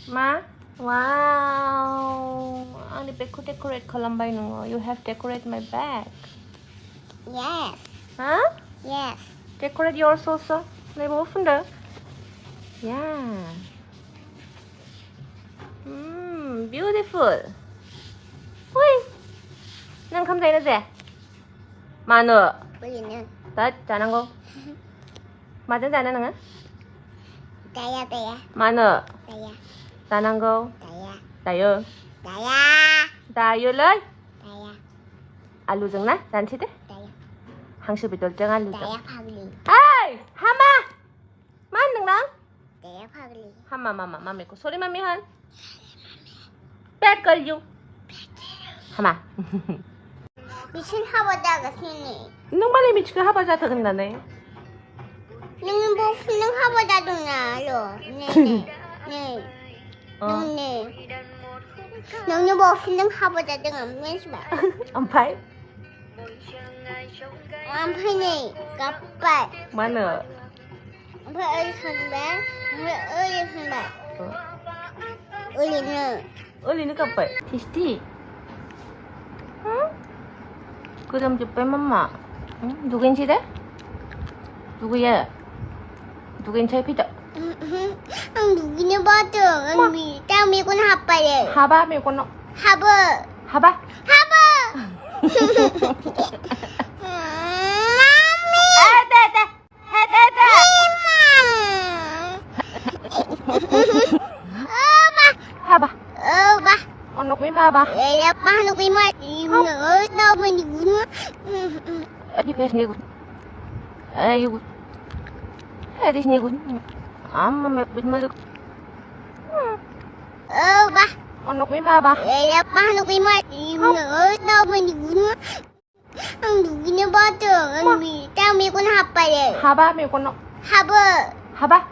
Ma? Wow. Ang decorate Columbine mo. You have decorate my bag. Yes. Huh? Yes. Decorate yours also. 내 모픈데. Yeah. Beautiful. Ui. Nang không thấy nó gì? Mà nữa. 우리는 Đấy, trả năng cô. Mà真잘하는 거야? 나야. Mà nữa. 나야. trả năng cô. 나야. 다요. 나야. 다요 lên. 나야. 알루 정나? 잔치대? 나야. 항시 bị 돌정 알루 정. 나야 파글리. Ê, Hama. Má đừng nắng. 나야 파글리. Hama mama mami ko. Sorry mami han. Bad girl you. Hama. 미친 하버다가 생네. Nung bali mich ka haba jata kan nanay. 너는 뭐 훈능 하버다도 나로. 네. 너네. 너는 뭐 훈능 하버다도 없는 봐. Ampay. 안 파네. 까빠. Mana? 안 파. 어디 산다? 어디 산다? 우리는 Uli ni kapay. Tisti. 그럼 좀 mama. 누구인지 돼? 누구야? 누구인지 피자. ang 누구냐 봐도 ang 땅 밀고 하빠래. Haba may kono. 하버. Haba. 하버. 마미. Ete. Haba. 오바. Ano ko yung haba? 얘야 paano kayo ma-inom? Naman ni Guna. Adi pes ni gun. Ay gun. Adi ni gun. Amma me bit maluk. 오바. Ano ko yung haba? 얘야 paano kayo ma-inom? Naman ni Guna. ang 누구냐 봐도 ang 땅 밀고 하빠래. Haba may kono. 하버. Haba.